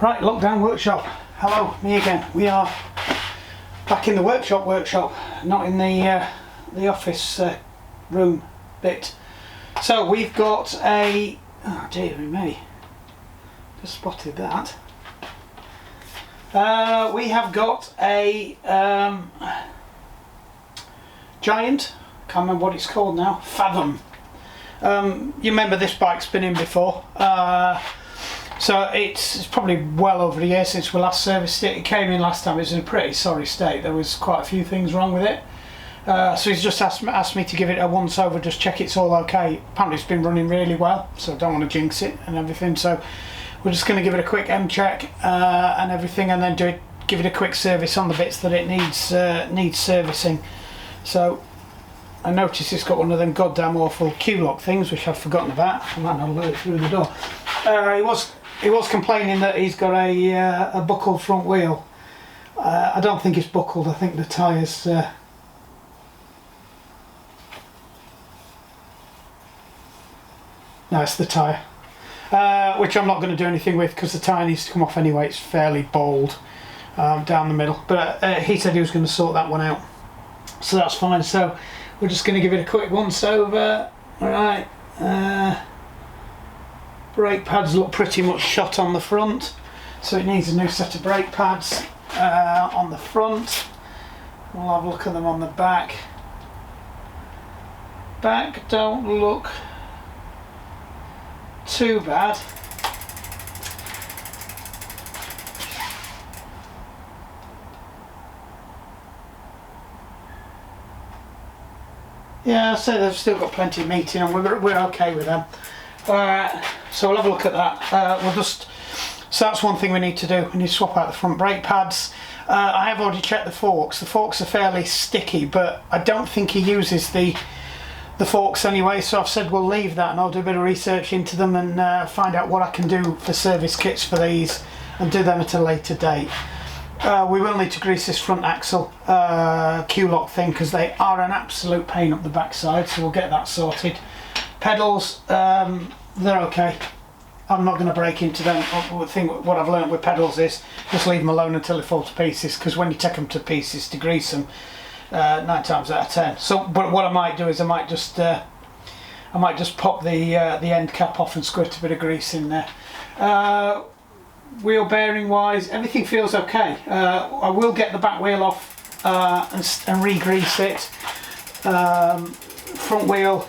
Right, lockdown workshop. Hello, me again. We are back in the workshop, not in the office room bit. So we've got a, oh dear me, just spotted that. We have got a giant, can't remember what it's called now, Fathom. You remember this bike's been in before. So it's probably well over a year since we last serviced it. It came in last time, it was in a pretty sorry state. There was quite a few things wrong with it. So he's just asked me to give it a once over, just check it's all okay. Apparently it's been running really well, so I don't want to jinx it and everything. So we're just going to give it a quick M check and everything, and then give it a quick service on the bits that it needs servicing. So I noticed it's got one of them goddamn awful Q-lock things, which I've forgotten about. I might not have let it through the door. He was complaining that he's got a buckled front wheel. I don't think it's buckled. I think the tyres. No, it's the tyre, which I'm not going to do anything with because the tyre needs to come off anyway. It's fairly bold down the middle, but he said he was going to sort that one out, so that's fine. So we're just going to give it a quick once over. Right. Brake pads look pretty much shot on the front, so it needs a new set of brake pads on the front. We'll have a look at them on the back. Back don't look too bad. Yeah, I'd say they've still got plenty of meat in them. We're okay with them. So we'll have a look at that. So that's one thing we need to do. We need to swap out the front brake pads. I have already checked the forks. The forks are fairly sticky, but I don't think he uses the forks anyway, so I've said we'll leave that and I'll do a bit of research into them and find out what I can do for service kits for these and do them at a later date. We will need to grease this front axle Q-lock thing because they are an absolute pain up the backside, so we'll get that sorted. Pedals, they're okay. I'm not going to break into them. What I've learned with pedals is just leave them alone until they fall to pieces, because when you take them to pieces to grease them, 9 times out of 10. So, but what I might do is I might just pop the end cap off and squirt a bit of grease in there. Wheel bearing wise, everything feels okay. I will get the back wheel off and re-grease it. Front wheel,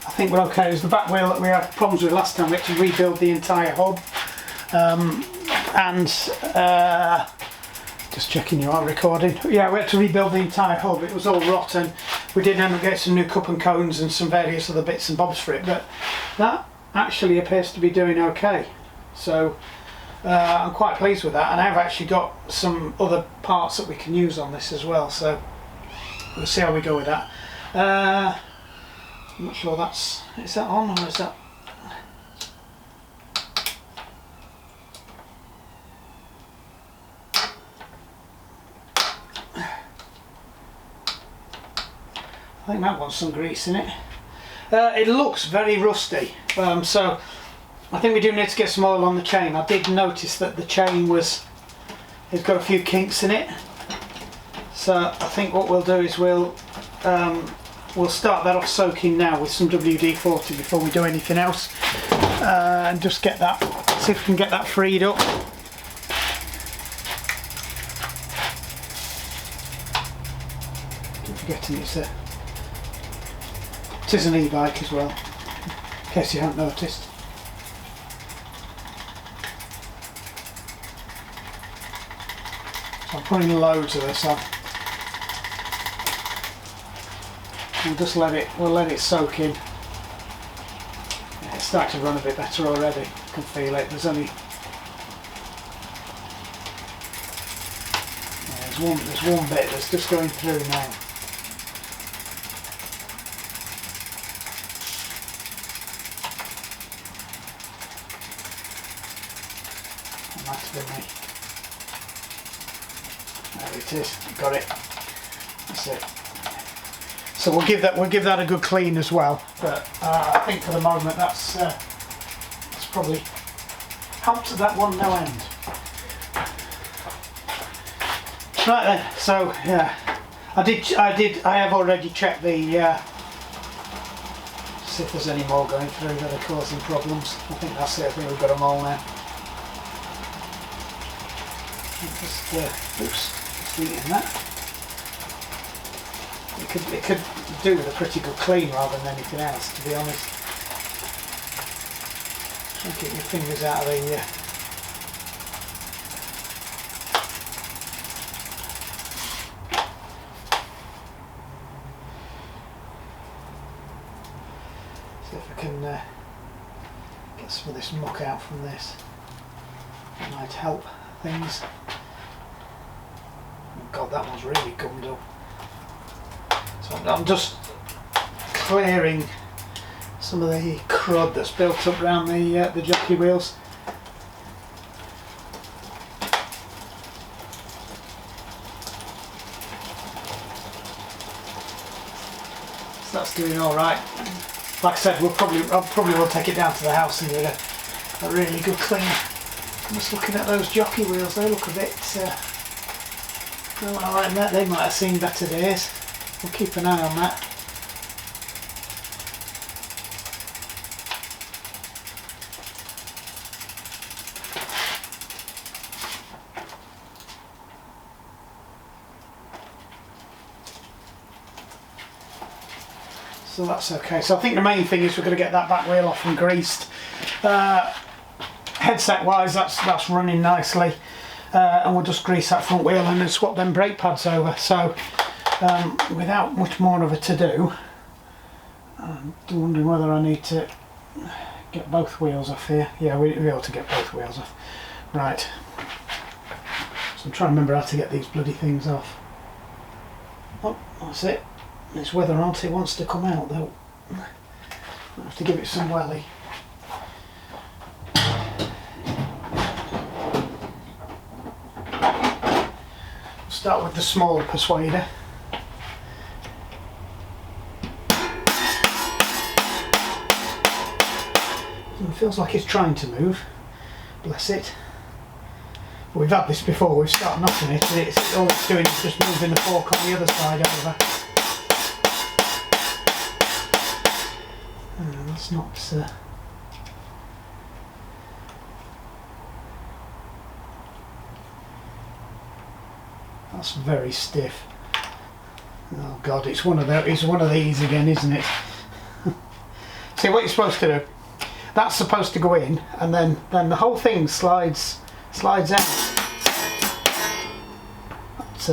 I think we're okay. It was the back wheel that we had problems with last time. We had to rebuild the entire hub. Just checking you are recording. Yeah, we had to rebuild the entire hub. It was all rotten. We did end up getting some new cup and cones and some various other bits and bobs for it, but that actually appears to be doing okay. So I'm quite pleased with that, and I've actually got some other parts that we can use on this as well, so we'll see how we go with that. I'm not sure is that on or is that? I think that wants some grease in it. It looks very rusty, so I think we do need to get some oil on the chain. I did notice that the chain it's got a few kinks in it, so I think what we'll do is we'll start that off soaking now with some WD-40 before we do anything else, and just see if we can get that freed up. Keep forgetting it is an e-bike as well, in case you haven't noticed. So I'm putting loads of this on. We'll just let it soak in. Yeah, it's starting to run a bit better already. I can feel it. There's one bit that's just going through now. That might have been me. There it is. Got it. That's it. So we'll give that a good clean as well. But I think for the moment that's probably helped to that one no end. Right then, so yeah, I have already checked the, see if there's any more going through that are causing problems. I think that's it, I think we've got them all now. Just, oops, just eating that. It could do with a pretty good clean rather than anything else, to be honest. Try and keep your fingers out of the see if I can get some of this muck out from this. That might help things. Oh God, that one's really gummed up. So I'm just clearing some of the crud that's built up around the jockey wheels. So that's doing all right. Like I said, I probably will take it down to the house and get a really good clean. I'm just looking at those jockey wheels. They look a bit. Well, I admit they might have seen better days. We'll keep an eye on that. So that's okay. So I think the main thing is we're going to get that back wheel off and greased. Headset wise, that's running nicely, and we'll just grease that front wheel and then swap them brake pads over. So without much more of a to do, I'm wondering whether I need to get both wheels off here. Yeah, we ought to get both wheels off. Right. So I'm trying to remember how to get these bloody things off. Oh, that's it. It's whether or not it wants to come out though. I have to give it some welly. Start with the small persuader. It feels like it's trying to move. Bless it. But we've had this before, we've started knocking it, all it's doing is just moving the fork on the other side over. That's not that's very stiff. Oh God, it's one of these again, isn't it? See what you're supposed to do. That's supposed to go in, and then the whole thing slides out. That's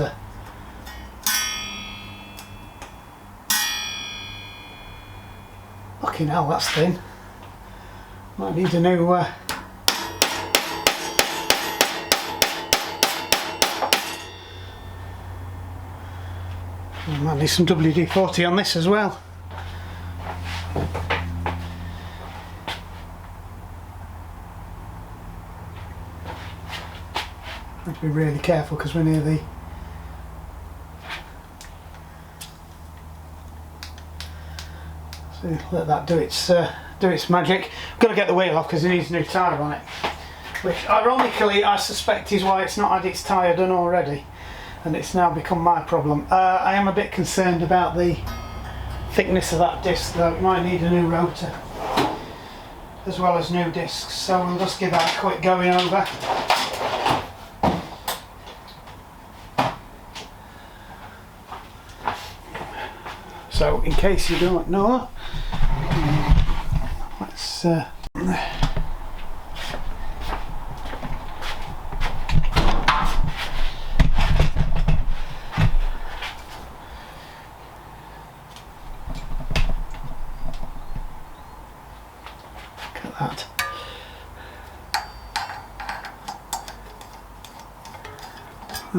fucking hell, that's thin. Might need a new might need some WD-40 on this as well. Have to be really careful because we're near the let that do its magic. I've got to get the wheel off because it needs a new tyre on it, which ironically I suspect is why it's not had its tyre done already, and it's now become my problem. I am a bit concerned about the thickness of that disc though. It might need a new rotor as well as new discs, so we'll just give that a quick going over. So in case you don't know, let's cut that.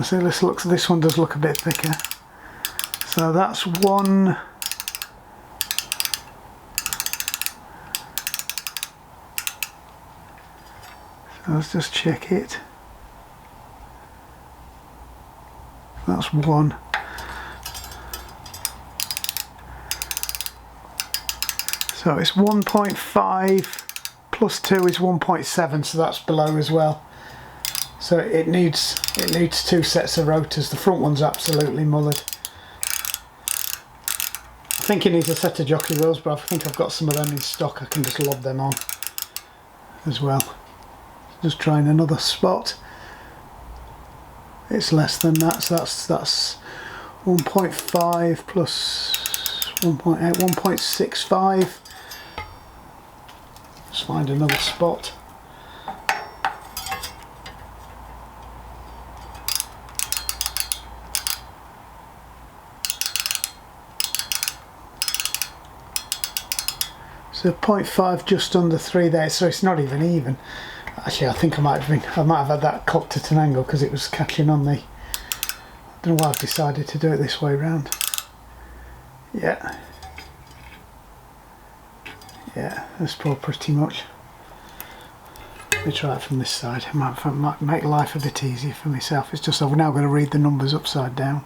See, this one does look a bit thicker. So that's one. So let's just check it. That's one. So it's 1.5 plus 2 is 1.7, so that's below as well. So it needs 2 sets of rotors. The front one's absolutely mullered. I think it needs a set of jockey wheels, but I think I've got some of them in stock. I can just lob them on as well. Just trying another spot. It's less than that, so that's 1.5 plus 1.8, 1.65. Let's find another spot. So 0.5, just under 3 there, so it's not even. Actually, I think I might have had that cocked at an angle because it was catching on the. I don't know why I've decided to do it this way round. Yeah, that's probably pretty much. Let me try it from this side. It might make life a bit easier for myself. It's just I've now got to read the numbers upside down.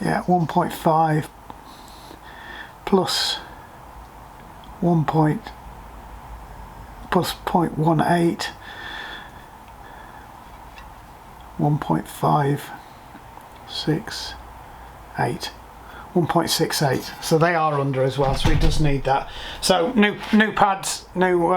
Yeah, 1.5 plus 0.18, 1.568, 1.68. So they are under as well. So it does need that. So new pads, new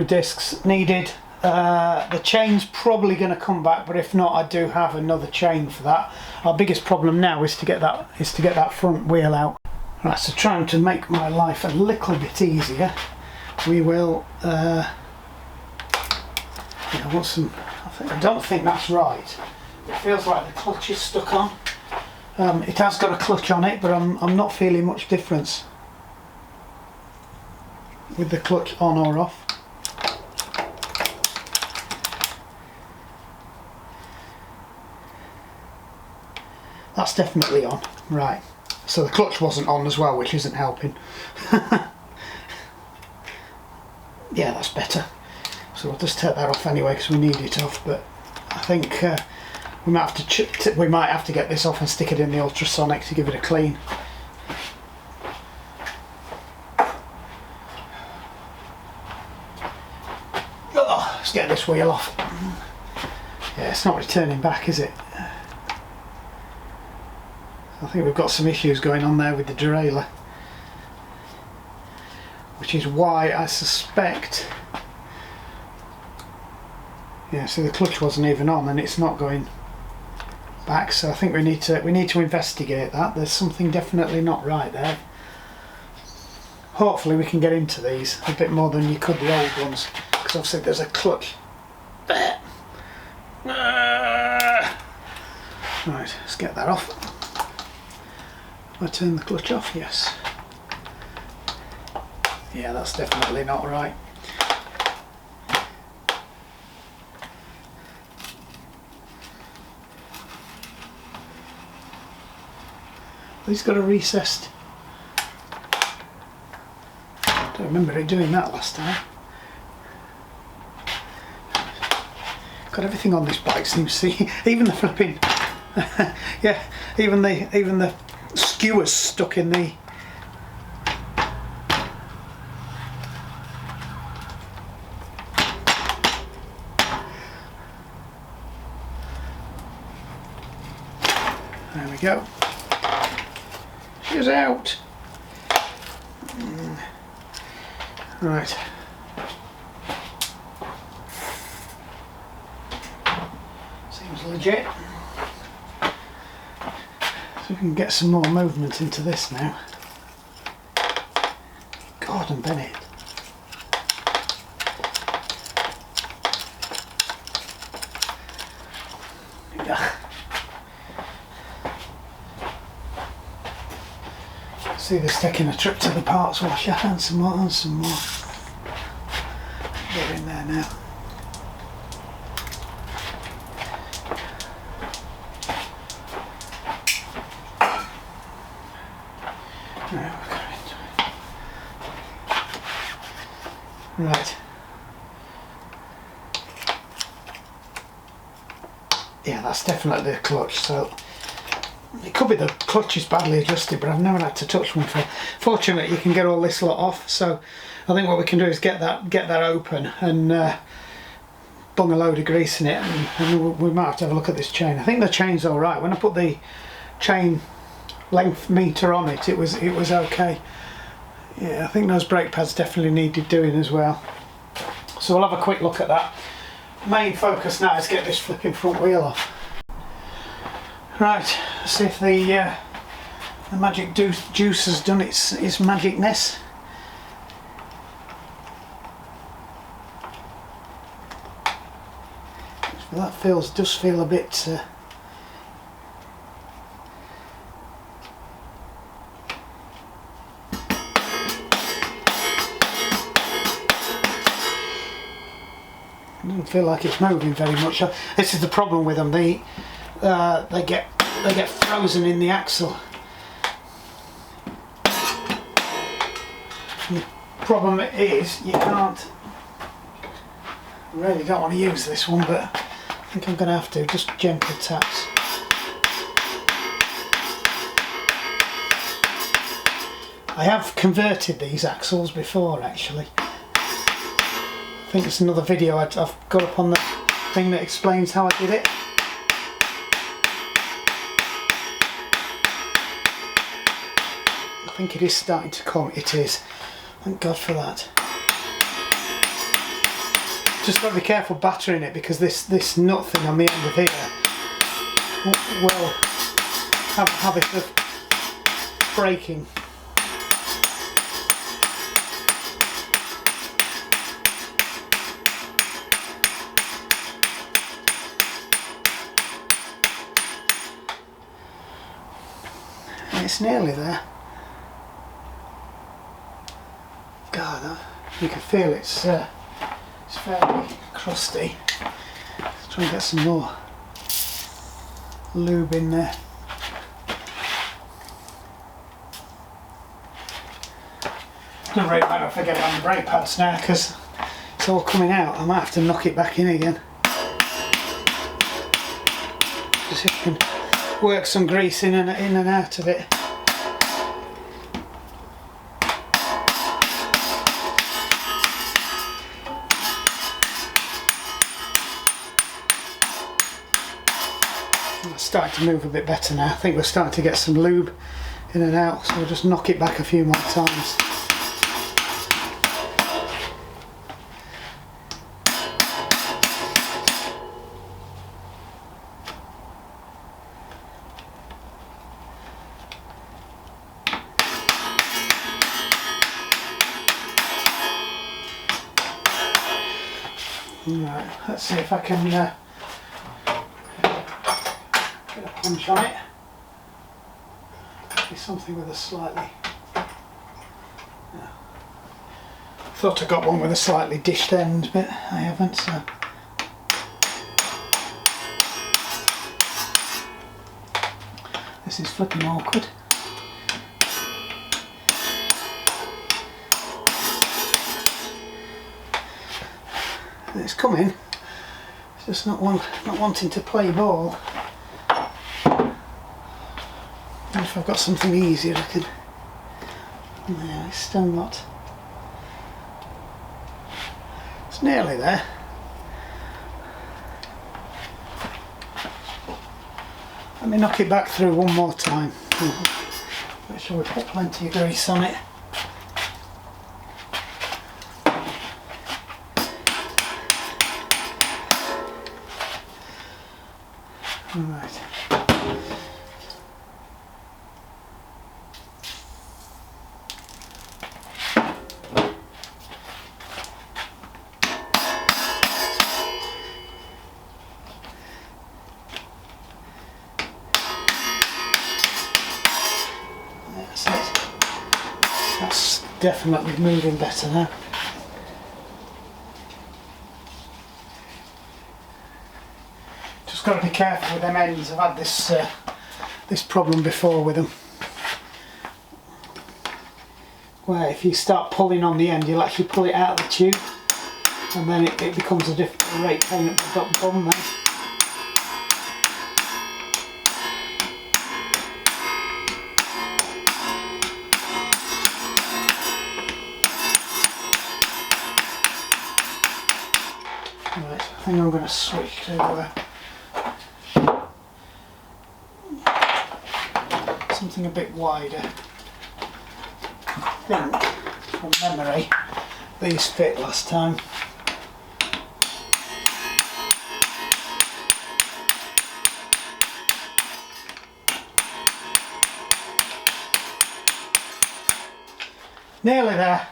discs needed. The chain's probably going to come back, but if not, I do have another chain for that. Our biggest problem now is to get that front wheel out. Right, so trying to make my life a little bit easier, we will. I don't think that's right. It feels like the clutch is stuck on. It has got a clutch on it, but I'm not feeling much difference with the clutch on or off. That's definitely on, right. So the clutch wasn't on as well, which isn't helping. Yeah, that's better. So we'll just take that off anyway because we need it off. But I think we might have to get this off and stick it in the ultrasonic to give it a clean. Oh, let's get this wheel off. Yeah, it's not returning back, is it? I think we've got some issues going on there with the derailleur, which is why I suspect. Yeah, so the clutch wasn't even on and it's not going back. So I think we need to investigate that. There's something definitely not right there. Hopefully we can get into these a bit more than you could the old ones, because obviously there's a clutch there. Right, let's get that off. I turn the clutch off, yes. Yeah, that's definitely not right. He's got a recessed. Don't remember it doing that last time. God, everything on this bike seems to see, even the flipping. Yeah, even the skewers stuck in the. There we go. She's out. Right. Seems legit. So we can get some more movement into this now. Gordon Bennett. Yeah. See this taking a trip to the parts washer and some more and some more. Get in there now. Right. Yeah, that's definitely the clutch, so It could be the clutch is badly adjusted, but I've never had to touch one before. Fortunately, you can get all this lot off, so I think what we can do is get that open and bung a load of grease in it, and we might have to have a look at this chain. I think the chain's all right. When I put the chain length meter on it, it was okay. Yeah, I think those brake pads definitely needed doing as well. So we'll have a quick look at that. Main focus now is get this flipping front wheel off. Right, let's see if the magic juice has done its magicness. That does feel a bit doesn't feel like it's moving very much. This is the problem with them. They get frozen in the axle. And the problem is you can't. I really don't want to use this one, but I think I'm going to have to. Just gentle taps. I have converted these axles before, actually. I think it's another video I've got up on the thing that explains how I did it. I think it is starting to come. It is. Thank God for that. Just got to be careful battering it, because this nut thing on the end of here will have a habit of breaking. And it's nearly there. God, you can feel it's fairly crusty. Let's try and get some more lube in there. Doesn't really matter if I get it on the brake pads now, because it's all coming out. I might have to knock it back in again. Just so you can work some grease in and out of it. It's starting to move a bit better now. I think we're starting to get some lube in and out, so we'll just knock it back a few more times. Right, let's see if I can get a punch on it. Maybe something with a slightly... Thought I got one with a slightly dished end, but I haven't, so... This is flipping awkward. It's coming, it's just not wanting to play ball. And if I've got something easier I can... No, it's still not. It's nearly there. Let me knock it back through one more time. Make sure we put plenty of grease on it. Right. That's it. That's definitely moving better now. Just got to be careful with them ends. I've had this problem before with them, where if you start pulling on the end, you'll actually pull it out of the tube, and then it becomes a different rate pain at the bottom then. Right, I think I'm going to switch to something a bit wider. I think, from memory, these fit last time. Nearly there.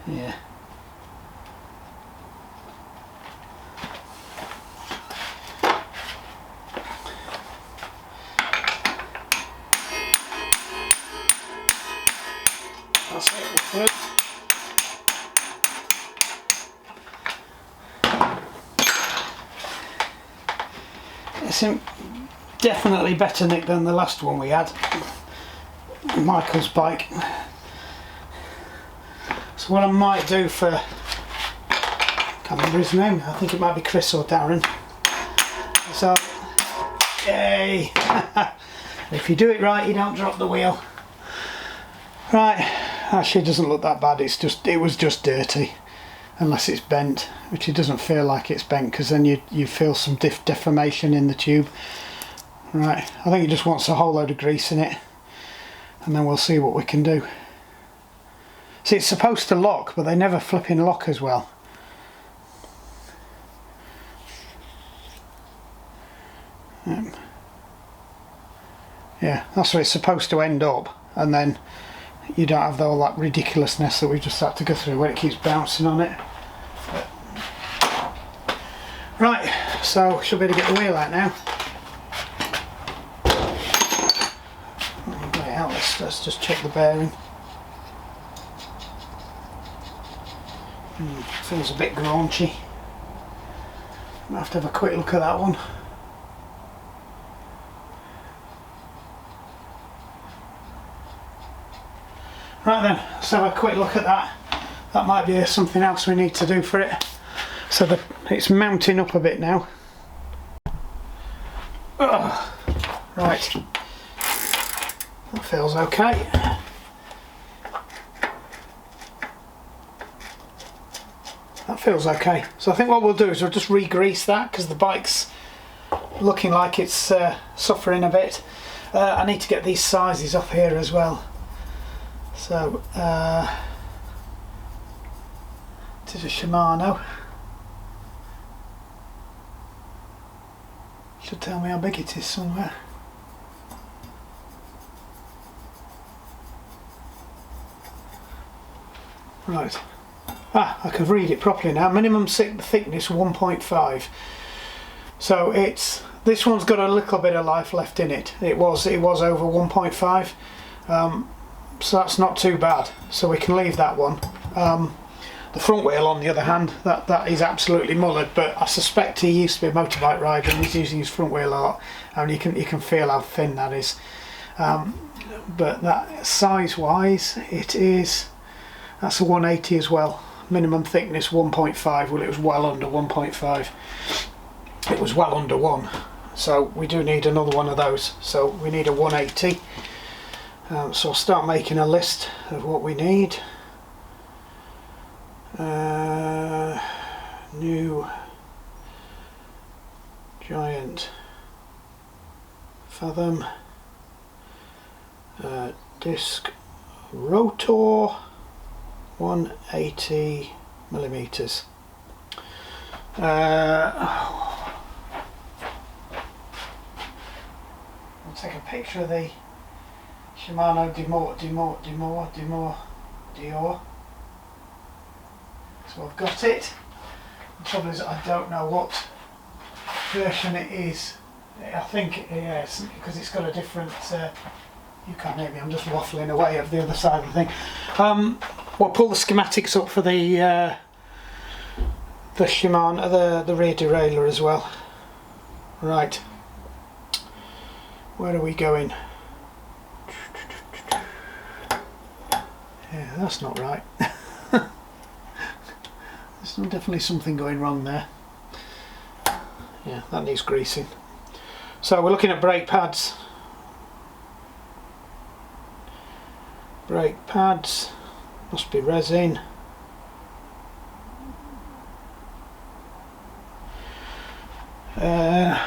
Yeah. That's it, we're through. It's definitely better nick than the last one we had, Michael's bike. So what I might do for, I can't remember his name, I think it might be Chris or Darren. So, yay! If you do it right, you don't drop the wheel. Right, actually it doesn't look that bad, it was just dirty. Unless it's bent, which it doesn't feel like it's bent, because then you feel some deformation in the tube. Right, I think it just wants a whole load of grease in it, and then we'll see what we can do. See, it's supposed to lock, but they never flipping lock as well. Yeah, that's where it's supposed to end up, and then you don't have all that ridiculousness that we just had to go through when it keeps bouncing on it. But, right, so should be able to get the wheel out now. Get it out, let's just check the bearing. Feels a bit graunchy. I'll have to have a quick look at that one. Right then, let's have a quick look at that. That might be something else we need to do for it. So it's mounting up a bit now. Ugh. Right, that feels okay. That feels okay. So I think what we'll do is we'll just re-grease that, because the bike's looking like it's suffering a bit. I need to get these sizes off here as well. So, it is a Shimano. Should tell me how big it is somewhere. Right. Ah, I can read it properly now. Minimum thickness 1.5. So this one's got a little bit of life left in it. It was over 1.5. So that's not too bad, so we can leave that one. The front wheel, on the other hand, that is absolutely mullered, but I suspect he used to be a motorbike rider and he's using his front wheel a lot, and you can feel how thin that is. But that size wise, that's a 180 as well. Minimum thickness 1.5. Well, it was well under 1.5. It was well under 1, so we do need another one of those. So we need a 180. So I'll start making a list of what we need. New giant Fathom disc Rotor 180 millimeters. I'll take a picture of the Shimano Derailleur. So I've got it. The trouble is I don't know what version it is. I think, yes, because it's got a different, you can't hear me, I'm just waffling away of the other side of the thing. We'll pull the schematics up for the Shimano, the rear derailleur as well. Right, where are we going? Yeah, that's not right. There's definitely something going wrong there. Yeah, that needs greasing. So we're looking at brake pads. Brake pads. Must be resin. I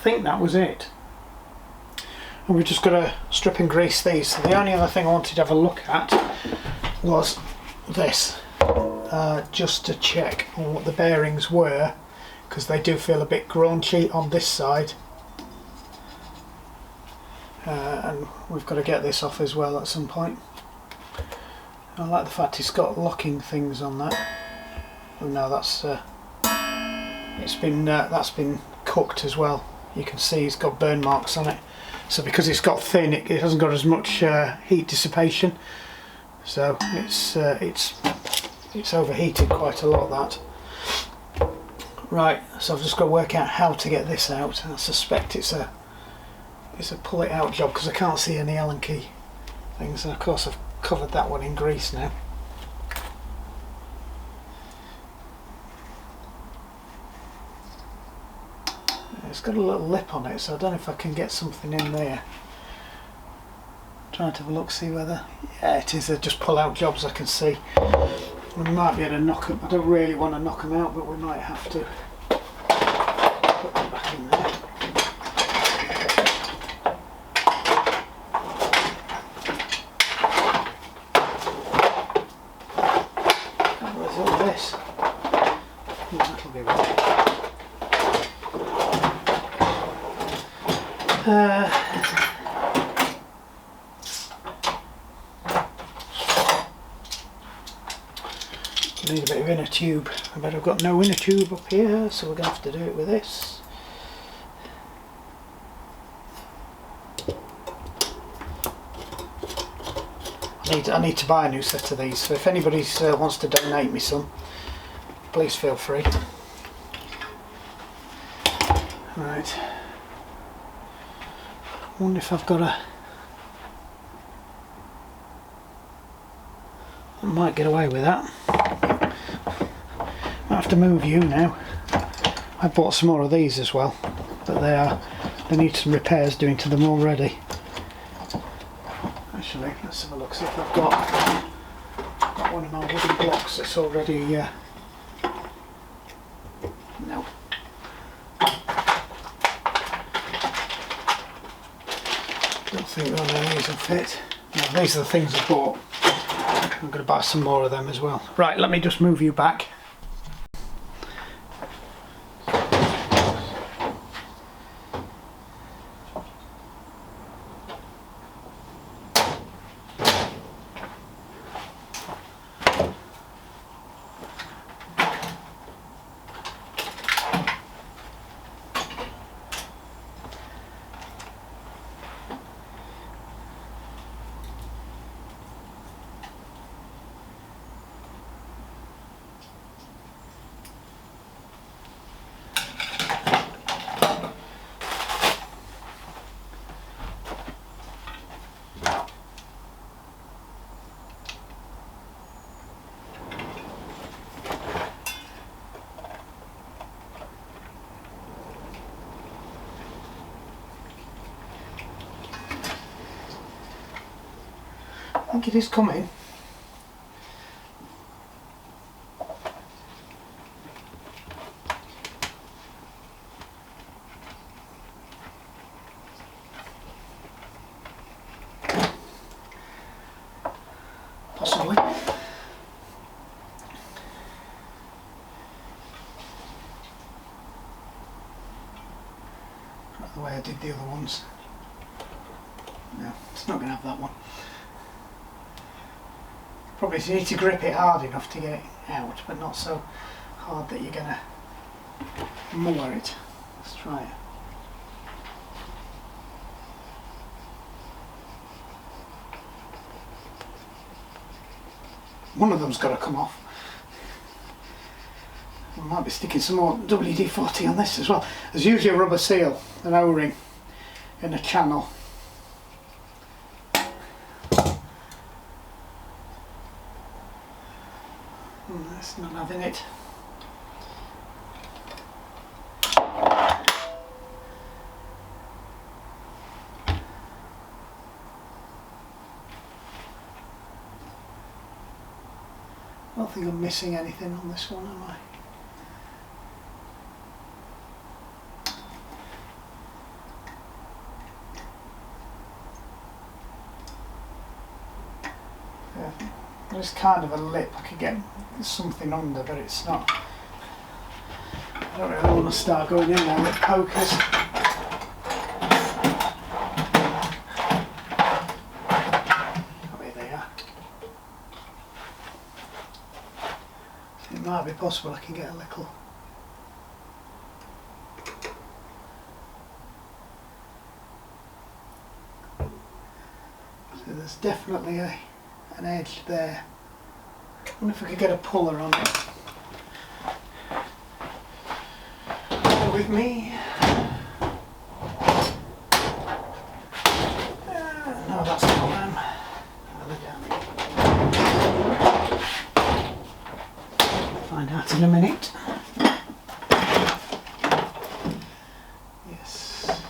think that was it. And we've just got to strip and grease these. So the only other thing I wanted to have a look at was this, just to check on what the bearings were, because they do feel a bit graunchy on this side. And we've got to get this off as well at some point. I like the fact it's got locking things on that. Oh no, that's that's been cooked as well. You can see it's got burn marks on it. So because it's got thin, it hasn't got as much heat dissipation. So it's overheated quite a lot, that. Right, so I've just got to work out how to get this out. I suspect it's a pull it out job because I can't see any Allen key things, and of course I've covered that one in grease now. It's got a little lip on it, so I don't know if I can get something in there. Trying to have a look, see whether, yeah, it is. Just pull out jobs I can see. We might be able to knock them. I don't really want to knock them out, but we might have to put them back in there. Where's all this? That'll be right. Need a bit of inner tube. I bet I've got no inner tube up here, so we're going to have to do it with this. I need to buy a new set of these, so if anybody wants to donate me some, please feel free. Right. I wonder if I've got a... I might get away with that. I have to move you now. I bought some more of these as well, but they need some repairs doing to them already. Actually, let's have a look, see if I've got one of my wooden blocks that's already no. Don't think none of these will fit. No, these are the things I bought. I'm going to buy some more of them as well. Right, let me just move you back. I think it is coming. Possibly. Not the way I did the other ones. No, it's not going to have that one. Probably you need to grip it hard enough to get it out, but not so hard that you're going to moor it. Let's try it. One of them's got to come off. I might be sticking some more WD-40 on this as well. There's usually a rubber seal, an O-ring in a channel. That's not having it. I don't think I'm missing anything on this one, am I? Yeah, there's kind of a lip. I could get something under, but it's not. I don't really want to start going in there with pokers. There they are. So it might be possible I can get a little. So there's definitely an edge there. I wonder if I could get a puller on it. Bear with me. No, that's not them. Find out in a minute. Yes.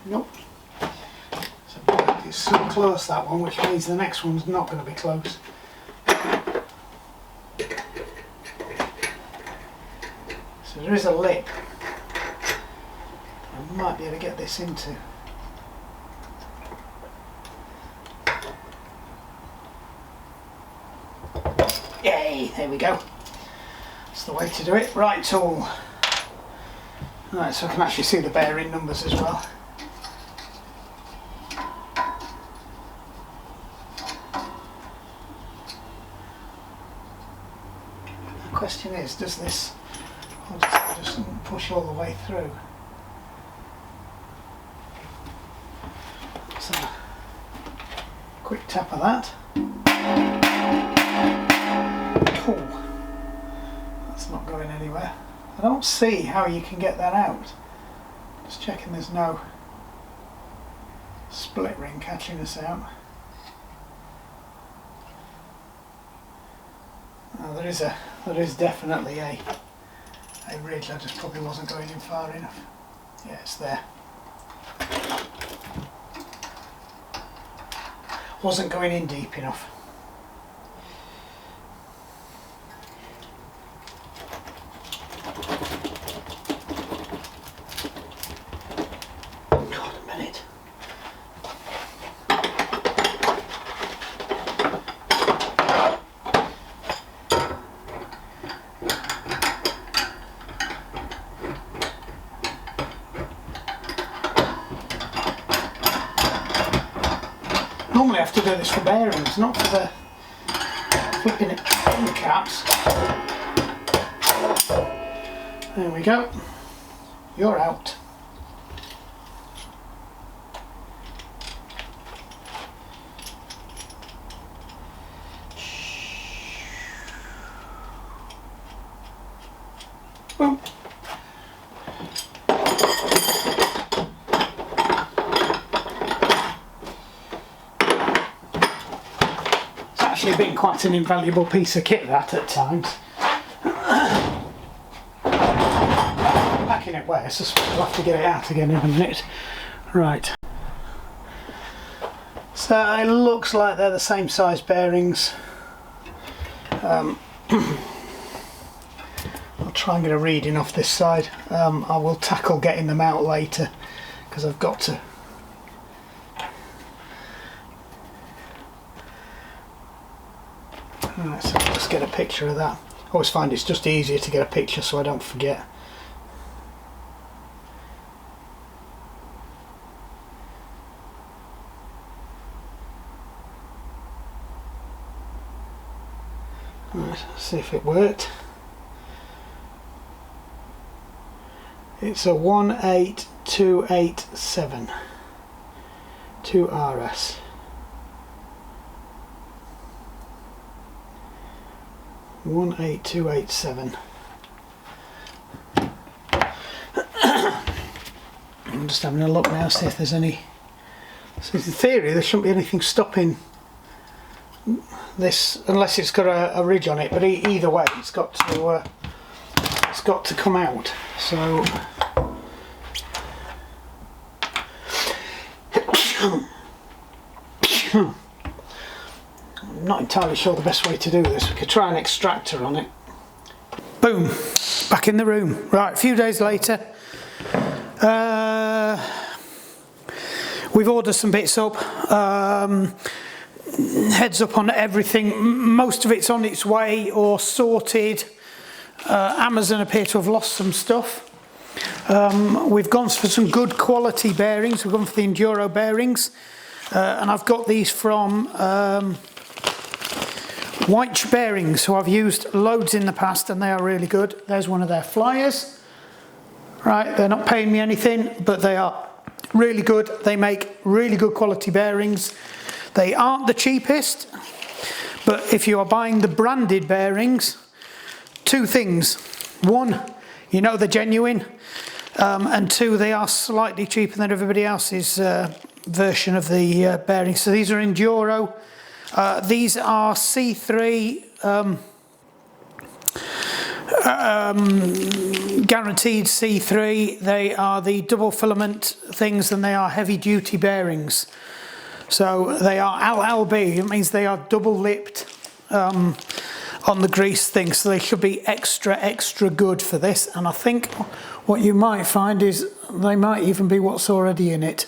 Nope. So it's so close, that one, which means the next one's not going to be close. So there is a lip I might be able to get this into. Yay, there we go. That's the way to do it. Right tool. Right, so I can actually see the bearing numbers as well. The question is, does this just push all the way through? So, quick tap of that. Oh, that's not going anywhere. I don't see how you can get that out. Just checking there's no split ring catching us out. Oh, there is definitely a ridge. I just probably wasn't going in far enough. Yeah, it's there. Wasn't going in deep enough. God, a minute. Normally I have to do this for bearings, not for the flipping it in the caps. There we go. You're out. Boom. Actually been quite an invaluable piece of kit, that, at times. Packing it wet, I suspect we'll have to get it out again in a minute. Right. So it looks like they're the same size bearings. I'll try and get a reading off this side. I will tackle getting them out later, because I've got to. Right, so I'll just get a picture of that. I always find it's just easier to get a picture so I don't forget. Right, let's see if it worked. It's a 18287 2RS. 18287. I'm just having a look now, see if there's any. So in theory there shouldn't be anything stopping this unless it's got a ridge on it, but either way it's got to come out. So I'm not entirely sure the best way to do this. We could try an extractor on it. Boom, back in the room. Right, a few days later, we've ordered some bits up. Heads up on everything. Most of it's on its way or sorted. Amazon appear to have lost some stuff. We've gone for some good quality bearings. We've gone for the Enduro bearings, and I've got these from White Bearings, who I've used loads in the past, and they are really good. There's one of their flyers. Right, they're not paying me anything, but they are really good. They make really good quality bearings. They aren't the cheapest, but if you are buying the branded bearings, two things. One, you know they're genuine, and two, they are slightly cheaper than everybody else's version of the bearings. So these are Enduro. These are C3 guaranteed C3. They are the double filament things, and they are heavy duty bearings. So they are LLB, it means they are double lipped on the grease thing, so they should be extra good for this. And I think what you might find is they might even be what's already in it.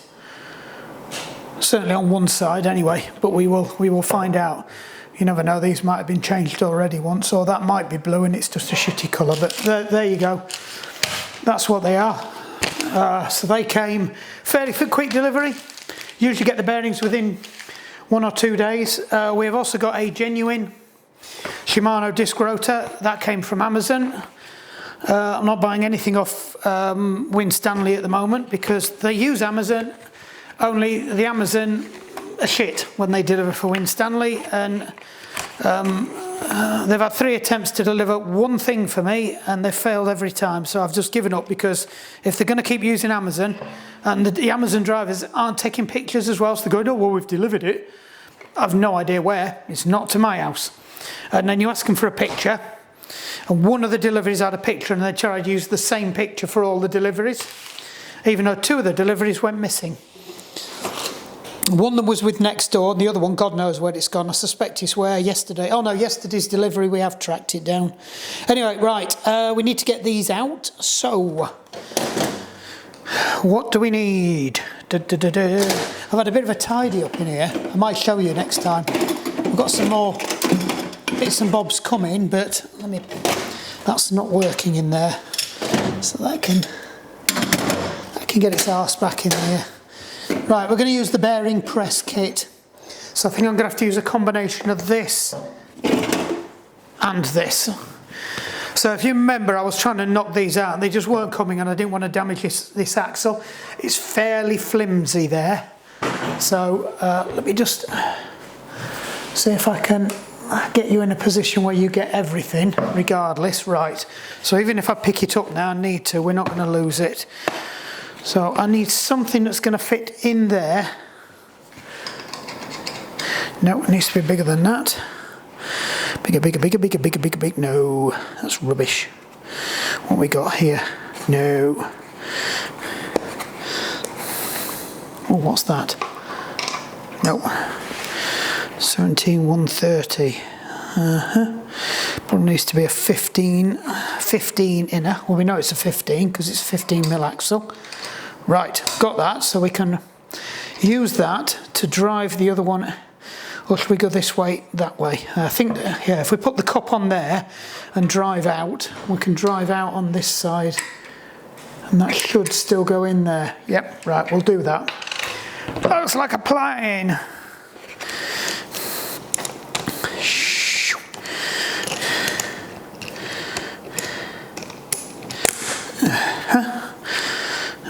Certainly on one side anyway, but we will find out. You never know, these might have been changed already once, or that might be blue and it's just a shitty colour, but there you go. That's what they are. So they came fairly quick delivery. Usually get the bearings within 1 or 2 days. We have also got a genuine Shimano disc rotor. That came from Amazon. I'm not buying anything off Winstanley at the moment because they use Amazon, only the Amazon are shit when they deliver for Winstanley, and they've had 3 attempts to deliver one thing for me and they've failed every time. So I've just given up, because if they're going to keep using Amazon and the Amazon drivers aren't taking pictures as well, so they're going, oh well, we've delivered it, I've no idea where, it's not to my house. And then you ask them for a picture, and one of the deliveries had a picture and they tried to use the same picture for all the deliveries, even though 2 of the deliveries went missing. One of them was with next door, and the other one, God knows where it's gone. I suspect it's where yesterday's delivery, we have tracked it down. Anyway, right, we need to get these out. So, what do we need? I've had a bit of a tidy up in here. I might show you next time. We've got some more bits and bobs coming, but that's not working in there. So that can get its arse back in there. Right, we're going to use the bearing press kit. So I think I'm going to have to use a combination of this and this. So if you remember, I was trying to knock these out and they just weren't coming, and I didn't want to damage this axle. It's fairly flimsy there. So let me just see if I can get you in a position where you get everything regardless. Right, so even if I pick it up now and need to, we're not going to lose it. So I need something that's going to fit in there. No, it needs to be bigger than that. Bigger. No, that's rubbish. What we got here? No. Oh, what's that? No. 17130. Probably needs to be a 15 inner. Well, we know it's a 15 because it's a 15mm axle. Right, got that, so we can use that to drive the other one. Or should we go this way, that way? I think, yeah, if we put the cup on there and drive out, we can drive out on this side, and that should still go in there. Yep, right, we'll do that. Looks like a plane.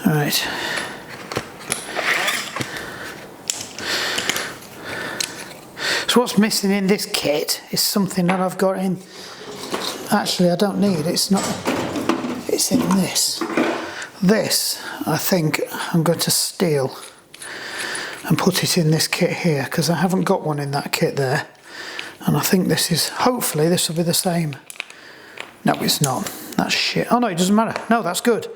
Right. So what's missing in this kit is something that I've got in. Actually, I don't need. It's not. It's in this. This, I think, I'm going to steal and put it in this kit here, because I haven't got one in that kit there. And I think this is. Hopefully, this will be the same. No, it's not. That's shit. Oh no, it doesn't matter. No, that's good.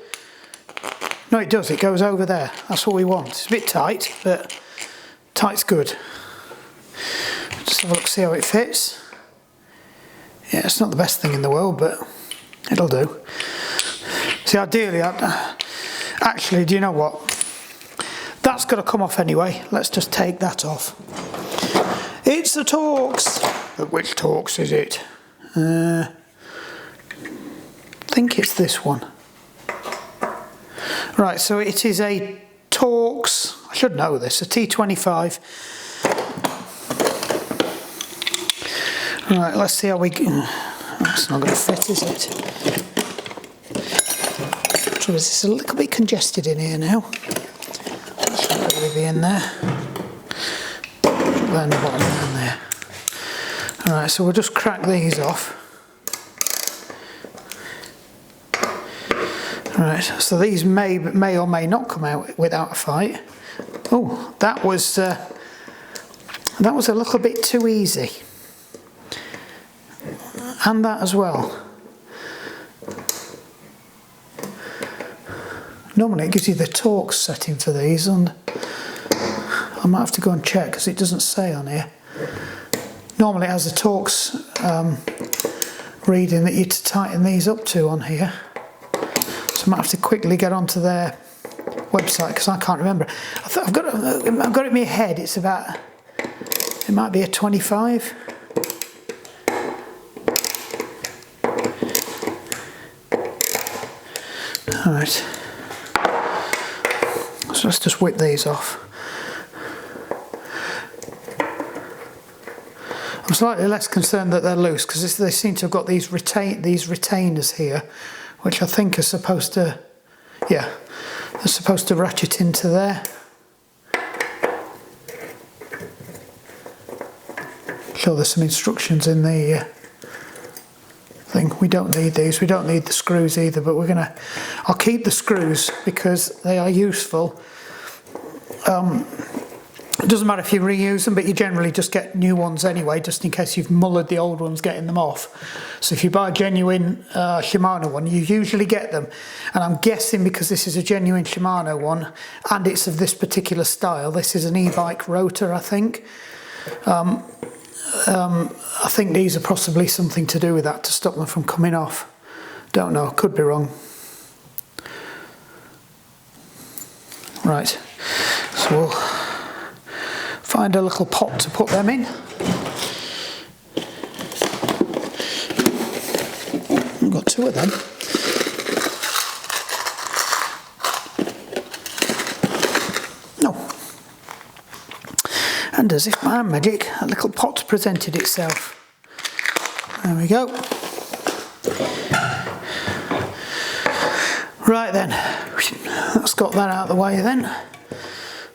No, it does. It goes over there. That's what we want. It's a bit tight, but Tight's good. Just have a look, see how it fits. Yeah, it's not the best thing in the world, but it'll do. See, ideally, actually, do you know what? That's got to come off anyway. Let's just take that off. It's the Torx. Which Torx is it? I think it's this one. Right, so it is a Torx. I should know this. A T25. Right, let's see how we. It's not going to fit, is it? It's a little bit congested in here now. That should really be in there. Then the bottom in there. Alright, so we'll just crack these off. Right, so these may or may not come out without a fight. Oh, that was a little bit too easy. And that as well. Normally it gives you the Torx setting for these, and I might have to go and check because it doesn't say on here. Normally it has a Torx reading that you're to tighten these up to on here. So I might have to quickly get onto their website because I can't remember. I've got it in my head. It's about, it might be a 25. All right. So let's just whip these off. I'm slightly less concerned that they're loose because they seem to have got these retainers here, which I think are supposed to, yeah, they're supposed to ratchet into there. Sure, there's some instructions in the thing. We don't need these. We don't need the screws either, but I'll keep the screws because they are useful. It doesn't matter if you reuse them, but you generally just get new ones anyway, just in case you've mullered the old ones getting them off. So if you buy a genuine Shimano one, you usually get them. And I'm guessing because this is a genuine Shimano one, and it's of this particular style, this is an e-bike Rotor, I think. I think these are possibly something to do with that, to stop them from coming off. Don't know, could be wrong. Right, so we'll find a little pot to put them in. I've got two of them. No. And as if by magic, a little pot presented itself. There we go. Right then, that's got that out of the way then.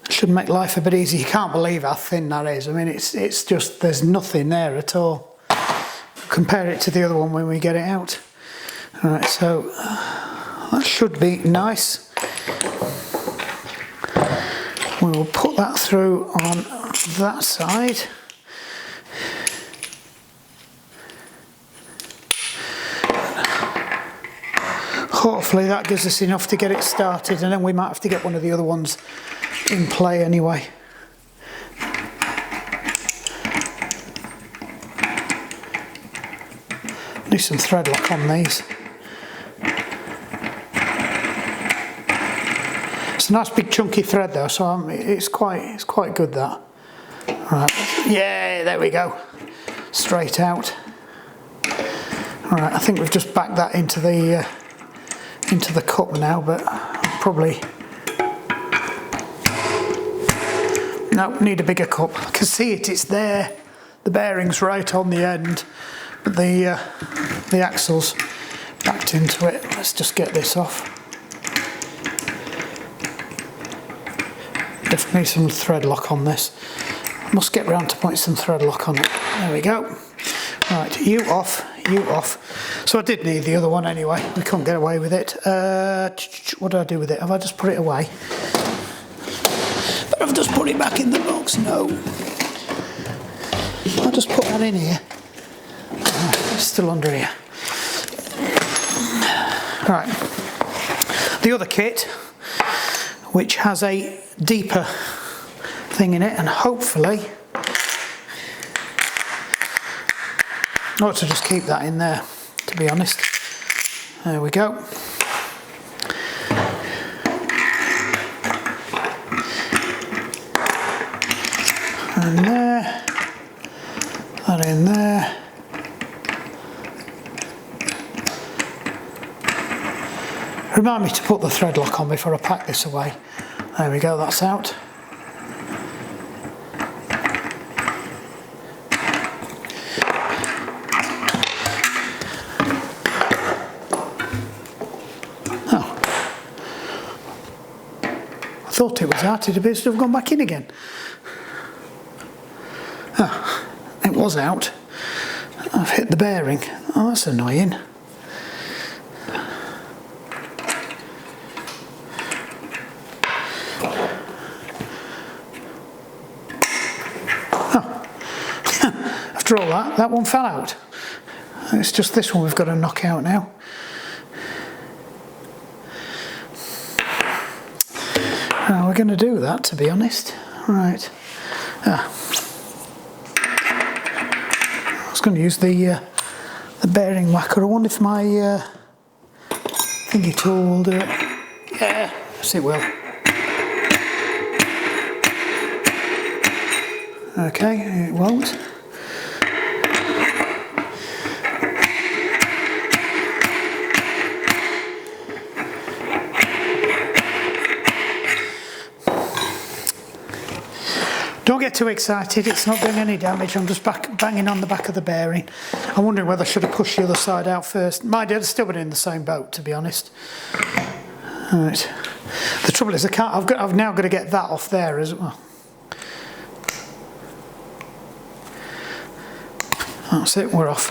Should make life a bit easier. You can't believe how thin that is. I mean, it's just, there's nothing there at all. Compare it to the other one when we get it out. Alright, so that should be nice. We will put that through on that side. Hopefully that gives us enough to get it started, and then we might have to get one of the other ones in play anyway. Need some thread lock on these. It's a nice big chunky thread though, so it's quite good that. Right, yeah, there we go. Straight out. Alright, I think we've just backed that into the cup now, but probably. No, need a bigger cup. I can see it, it's there. The bearing's right on the end, but the axle's backed into it. Let's just get this off. Definitely need some thread lock on this. Must get round to putting some thread lock on it. There we go. Right, you off, you off. So I did need the other one anyway. We couldn't get away with it. What did I do with it? Have I just put it away? But I've just put it back in the box. No. I'll just put that in here. It's still under here. Right. The other kit, which has a deeper thing in it, and hopefully I ought to just keep that in there, to be honest. There we go. And there, that in there. Remind me to put the thread lock on before I pack this away. There we go, that's out. I thought it was out, it appears to have gone back in again. Oh, it was out. I've hit the bearing. Oh, that's annoying. Oh. After all that one fell out. It's just this one we've got to knock out now. We're going to do that, to be honest. Right. I was going to use the bearing whacker. I wonder if my thingy tool will do it. Yeah, yes it will. Okay, it won't. Don't get too excited, it's not doing any damage, I'm just banging on the back of the bearing. I'm wondering whether I should have pushed the other side out first. Mind you, I'd still been in the same boat, to be honest. Right. The trouble is, I've now got to get that off there as well. That's it, we're off.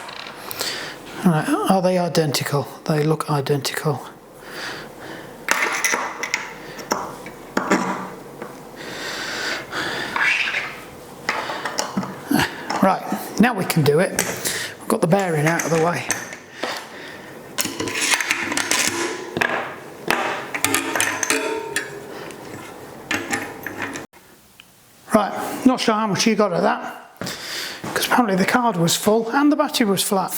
Right. Are they identical? They look identical. Right, now we can do it. We've got the bearing out of the way. Right, not sure how much you got of that, because apparently the card was full and the battery was flat.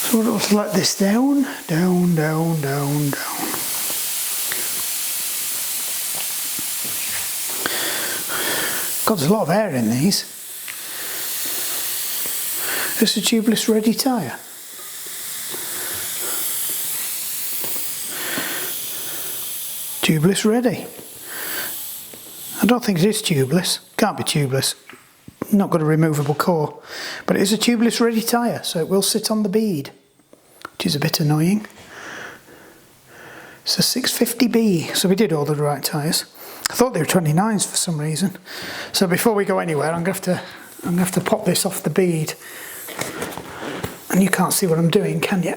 So we'll just let this down, down, down, down, down. God, there's a lot of air in these. Is a tubeless ready tyre? Tubeless ready. I don't think it is tubeless. Can't be tubeless. Not got a removable core. But it is a tubeless ready tyre, so it will sit on the bead, which is a bit annoying. It's a 650B, so we did order the right tyres. I thought they were 29s for some reason. So before we go anywhere, I'm going to have to pop this off the bead. And you can't see what I'm doing, can you?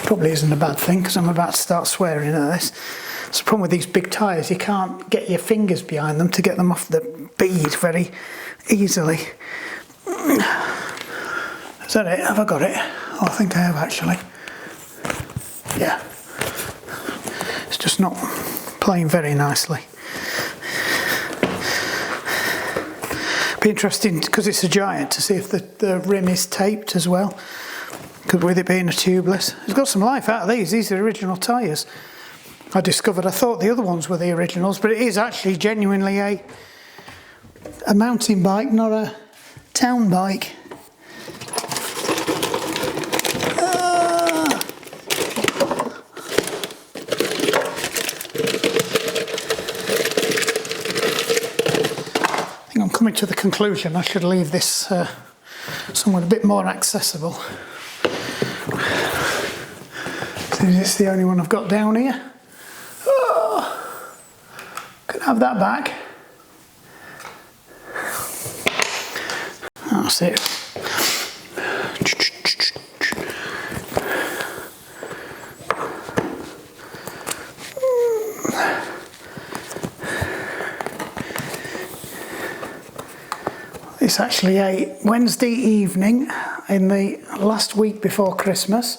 Probably isn't a bad thing, because I'm about to start swearing at this. It's the problem with these big tyres, you can't get your fingers behind them to get them off the bead very easily. Is that it? Have I got it? Oh, I think I have actually. Yeah, it's just not playing very nicely. Be interesting, because it's a giant, to see if the rim is taped as well, because with it being a tubeless. It's got some life out of these are original tyres. I discovered, I thought the other ones were the originals, but it is actually genuinely a mountain bike, not a town bike. I'm coming to the conclusion I should leave this somewhere a bit more accessible. So this is the only one I've got down here. Oh, can have that back. That's it. It's actually a Wednesday evening in the last week before Christmas.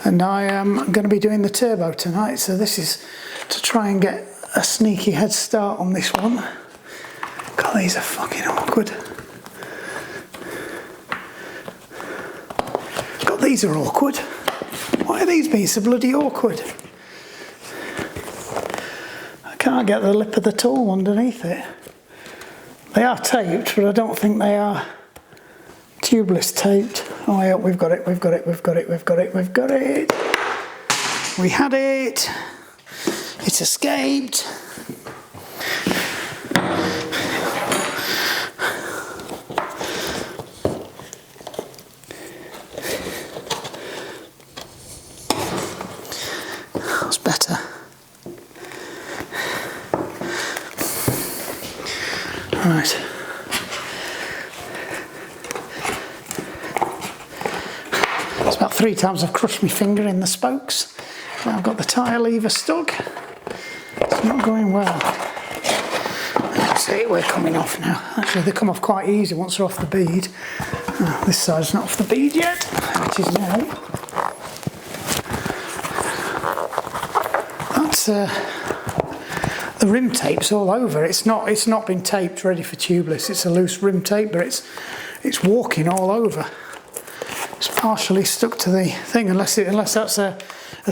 And I am going to be doing the turbo tonight, so this is to try and get a sneaky head start on this one. God, these are fucking awkward. God, these are awkward. Why are these being so bloody awkward? I can't get the lip of the tool underneath it. They are taped, but I don't think they are tubeless taped. Oh yeah, we've got it, we've got it, we've got it, we've got it, we've got it. We had it. It's escaped. That's better. Right. It's about 3 times I've crushed my finger in the spokes. Now I've got the tyre lever stuck. It's not going well. See, we're coming off now. Actually, they come off quite easy once they're off the bead. Oh, this side's not off the bead yet, which is now. That's the rim tape's all over. It's not been taped ready for tubeless. It's a loose rim tape, but it's walking all over. It's partially stuck to the thing, unless that's a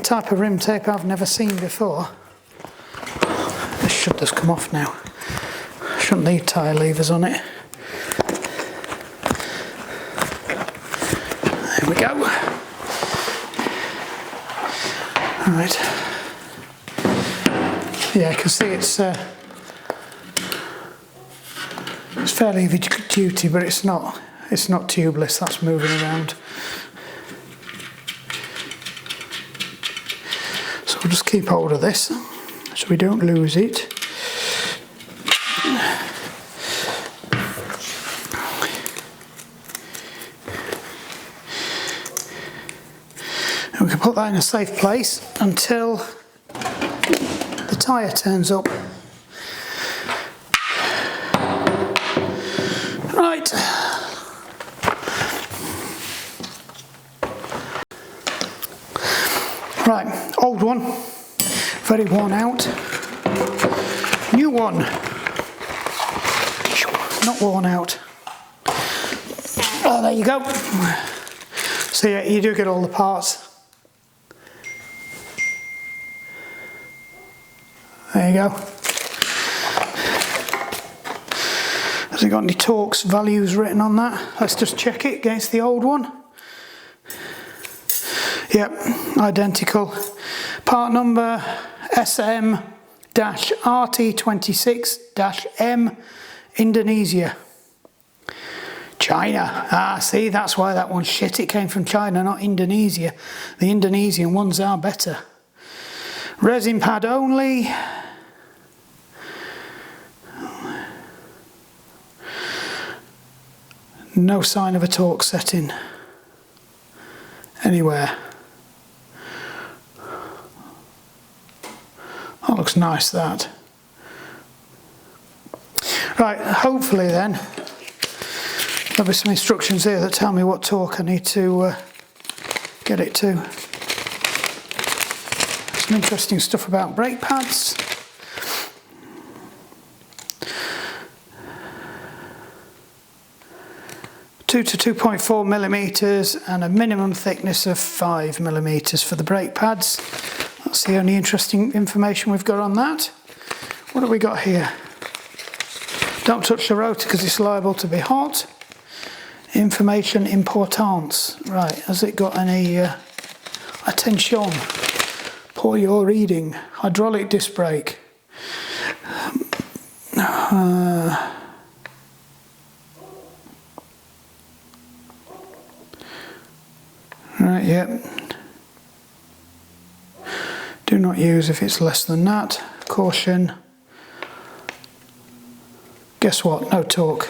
type of rim tape I've never seen before. This should just come off now. Shouldn't need tyre levers on it. There we go. Alright. Yeah, you can see it's fairly heavy duty, but it's not tubeless. That's moving around. So we'll just keep hold of this so we don't lose it. And we can put that in a safe place until the tyre turns up. Right. Right, old one, very worn out. New one, not worn out. Oh, there you go. So yeah, you do get all the parts. There you go. Has it got any torques values written on that? Let's just check it against the old one. Yep, identical. Part number SM-RT26-M, Indonesia. China. Ah, see, that's why that one's shit. It came from China, not Indonesia. The Indonesian ones are better. Resin pad only. No sign of a torque setting anywhere. That looks nice, that. Right, hopefully then there'll be some instructions here that tell me what torque I need to get it to. Some interesting stuff about brake pads. To 2.4 millimeters and a minimum thickness of 5 millimeters for the brake pads. That's the only interesting information we've got on that. What have we got here? Don't touch the rotor because it's liable to be hot. Information importance. Right, has it got any attention? Pour your reading. Hydraulic disc brake. Right, yep. Do not use if it's less than that. Caution. Guess what? No torque.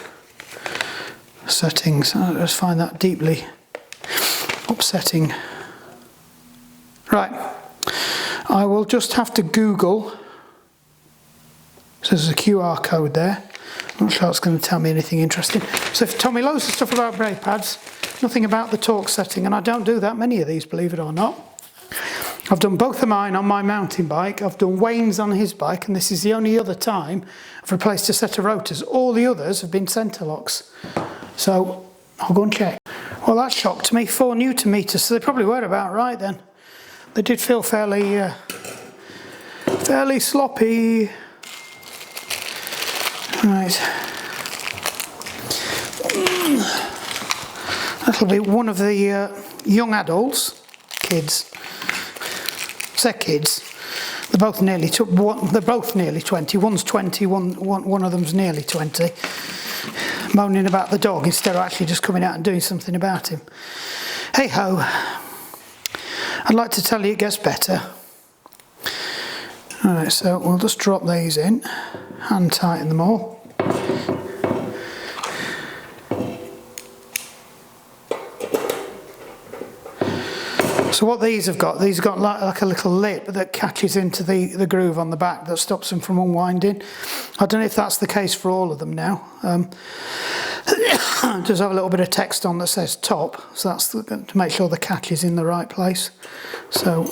Settings. I just find that deeply upsetting. Right. I will just have to Google. So there's a QR code there. I'm not sure it's going to tell me anything interesting. So it told me loads of stuff about brake pads. Nothing about the torque setting, and I don't do that many of these, believe it or not. I've done both of mine on my mountain bike. I've done Wayne's on his bike, and this is the only other time I've replaced a set of rotors. All the others have been centre locks. So I'll go and check. Well, that shocked me. 4 Newton meters, so they probably were about right then. They did feel fairly sloppy. Right. That'll be one of the young adults, kids. Say kids. They're both nearly 20. One's 20. One of them's nearly 20. Moaning about the dog instead of actually just coming out and doing something about him. Hey ho. I'd like to tell you it gets better. Alright, so we'll just drop these in, hand tighten them all. So what these have got like a little lip that catches into the groove on the back that stops them from unwinding. I don't know if that's the case for all of them now. It does have a little bit of text on that says top, so that's to make sure the catch is in the right place. So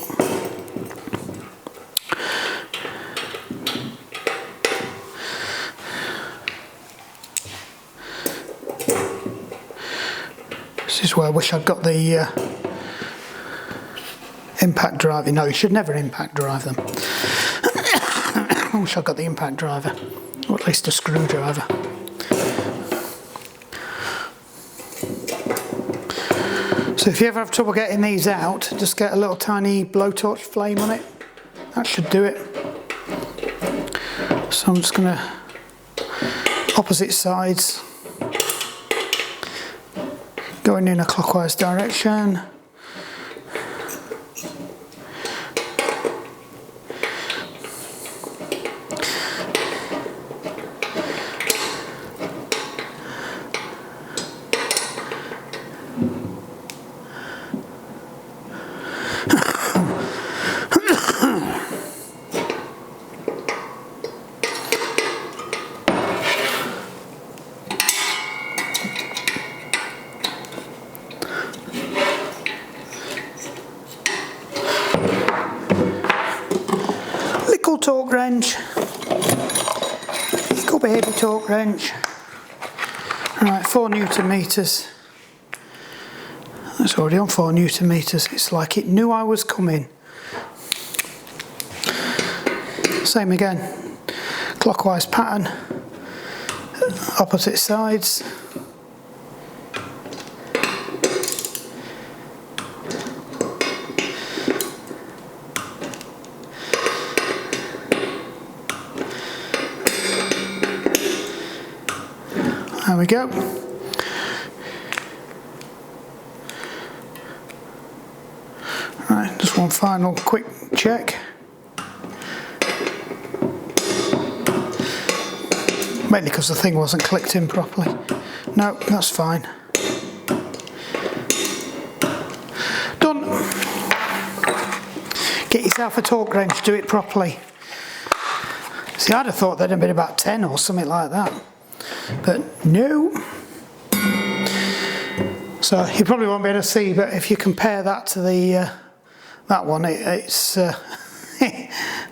this is where I wish I'd got the impact driver. No, you should never impact drive them. I wish I'd got the impact driver, or at least a screwdriver. So if you ever have trouble getting these out, just get a little tiny blowtorch flame on it. That should do it. So I'm just going to opposite sides, going in a clockwise direction. Torque wrench, little baby torque wrench. Right, 4 Newton meters. That's already on 4 Newton meters. It's like it knew I was coming. Same again, clockwise pattern, opposite sides. There we go. Right, just one final quick check. Mainly because the thing wasn't clicked in properly. No, that's fine. Done. Get yourself a torque wrench, do it properly. See, I'd have thought there'd have been about 10 or something like that. But no. So you probably won't be able to see, but if you compare that to the that one, it's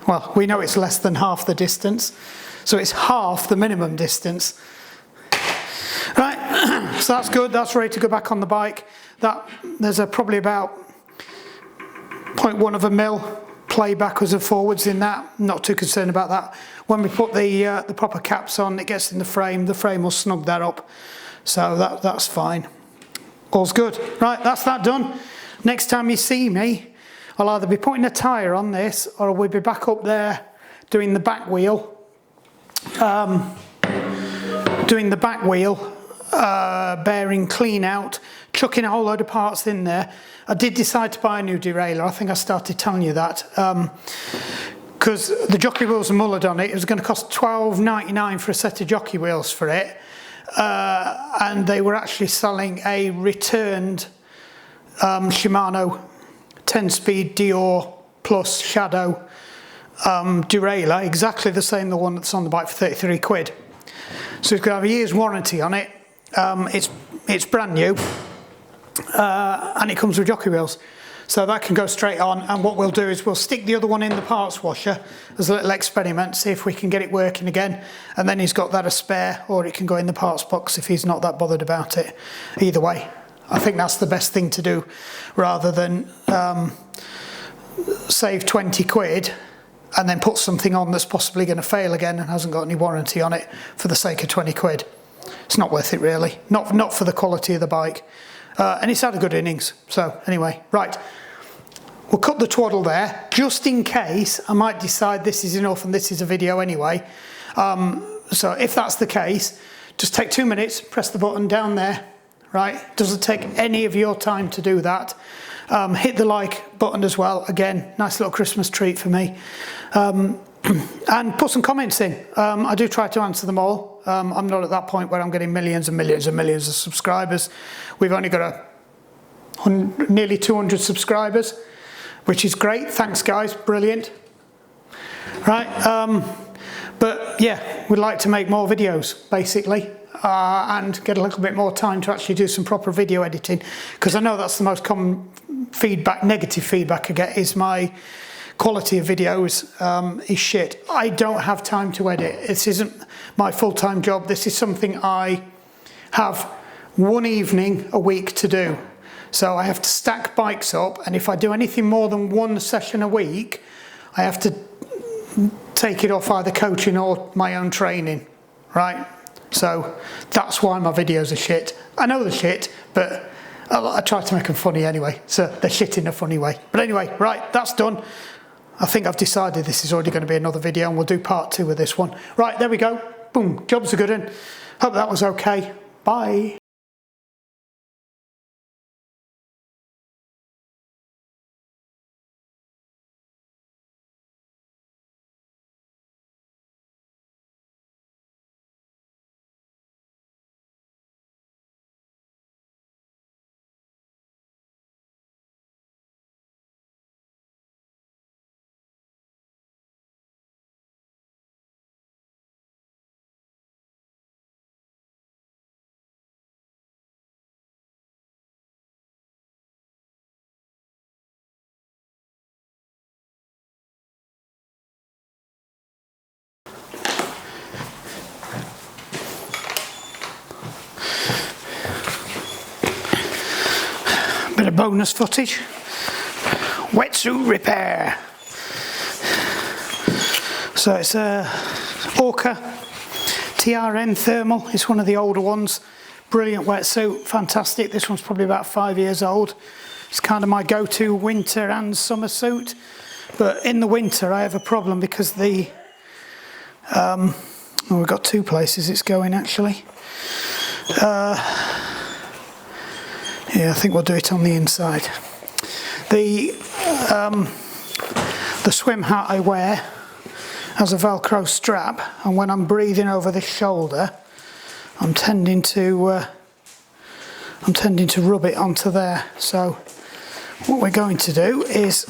well, we know it's less than half the distance, so it's half the minimum distance. Right, so that's good. That's ready to go back on the bike. That there's probably about 0.1 of a mil play backwards and forwards in that. Not too concerned about that. When we put the proper caps on, it gets in the frame will snug that up, so that's fine. All's good. Right, that's that done. Next time you see me, I'll either be putting a tyre on this, or we'll be back up there doing the back wheel, bearing clean out, chucking a whole load of parts in there. I did decide to buy a new derailleur. I think I started telling you that. Because the jockey wheels are mullered on it. It was going to cost $12.99 for a set of jockey wheels for it. And they were actually selling a returned Shimano 10-speed Dior Plus Shadow derailleur, exactly the same the one that's on the bike for 33 quid. So it's going to have a year's warranty on it. It's brand new, and it comes with jockey wheels. So that can go straight on, and what we'll do is we'll stick the other one in the parts washer as a little experiment, see if we can get it working again, and then he's got that a spare, or it can go in the parts box if he's not that bothered about it. Either way, I think that's the best thing to do, rather than save 20 quid and then put something on that's possibly going to fail again and hasn't got any warranty on it for the sake of 20 quid. It's not worth it really, not for the quality of the bike. And it's had a good innings. So anyway, right, we'll cut the twaddle there, just in case I might decide this is enough and this is a video anyway. So if that's the case, just take 2 minutes, press the button down there, right? Doesn't take any of your time to do that. Hit the like button as well. Again, nice little Christmas treat for me. And put some comments in. I do try to answer them all. I'm not at that point where I'm getting millions and millions and millions of subscribers. We've only got nearly 200 subscribers, which is great. Thanks guys, brilliant. Right, but yeah, we'd like to make more videos basically. And get a little bit more time to actually do some proper video editing, because I know that's the most common feedback, negative feedback I get, is my quality of videos is shit. I don't have time to edit. This isn't my full-time job. This is something I have one evening a week to do. So I have to stack bikes up, and if I do anything more than one session a week, I have to take it off either coaching or my own training, right? So that's why my videos are shit. I know they're shit, but I try to make them funny anyway. So they're shit in a funny way. But anyway, right, that's done. I think I've decided this is already going to be another video, and we'll do part 2 of this one. Right, there we go. Boom, job's a good one. Hope that was okay. Bye. Bit of bonus footage. Wetsuit repair. So it's a Orca TRN thermal. It's one of the older ones. Brilliant wetsuit, fantastic. This one's probably about 5 years old. It's kind of my go-to winter and summer suit. But in the winter I have a problem because the well, we've got 2 places it's going actually. Yeah, I think we'll do it on the inside. The swim hat I wear has a Velcro strap, and when I'm breathing over the shoulder, I'm tending to rub it onto there. So what we're going to do is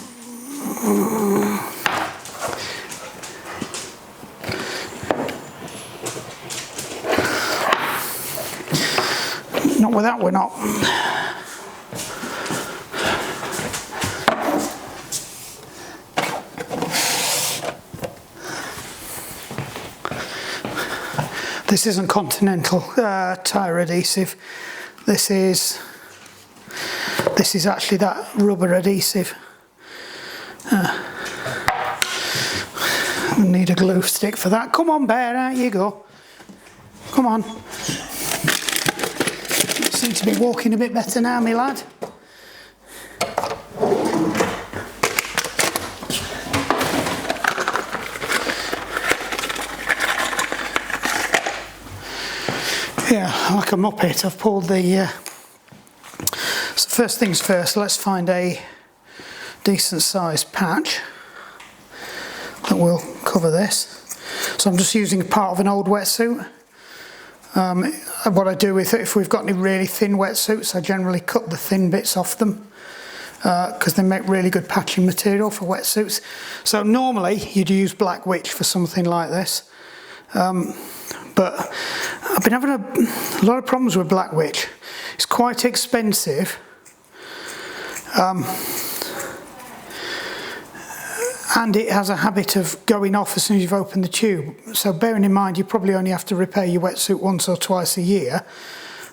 not with that, we're not. This isn't Continental tyre adhesive. This is actually that rubber adhesive. I need a glue stick for that. Come on, Bear, out you go. Come on. Seem to be walking a bit better now, me lad. Yeah, like a muppet, I've pulled the... So first things first, let's find a decent sized patch that will cover this. So I'm just using part of an old wetsuit. What I do with it, if we've got any really thin wetsuits, I generally cut the thin bits off them because they make really good patching material for wetsuits. So normally you'd use black witch for something like this. But I've been having a lot of problems with black witch. It's quite expensive. and it has a habit of going off as soon as you've opened the tube. So bearing in mind you probably only have to repair your wetsuit once or twice a year,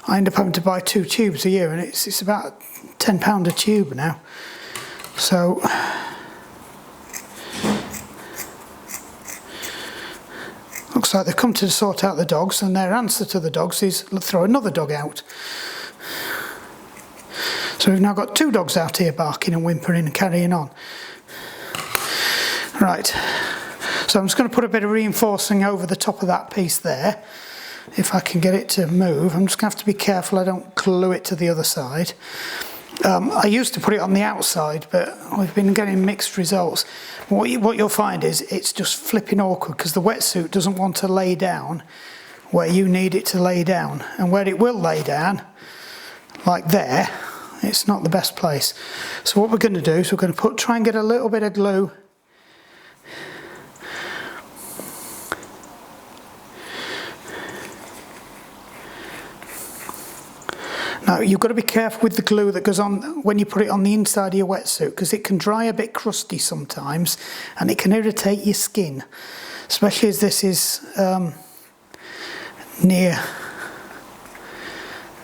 I end up having to buy 2 tubes a year, and it's about £10 a tube now. So looks like they've come to sort out the dogs, and their answer to the dogs is throw another dog out. So we've now got 2 dogs out here barking and whimpering and carrying on. Right, so I'm just going to put a bit of reinforcing over the top of that piece there, if I can get it to move. I'm just going to have to be careful I don't glue it to the other side. I used to put it on the outside, but we've been getting mixed results. What you'll find is it's just flipping awkward, because the wetsuit doesn't want to lay down where you need it to lay down, and where it will lay down, like there, it's not the best place. So what we're going to do is we're going to try and get a little bit of glue Now you've got to be careful with the glue that goes on when you put it on the inside of your wetsuit, because it can dry a bit crusty sometimes and it can irritate your skin, especially as this is near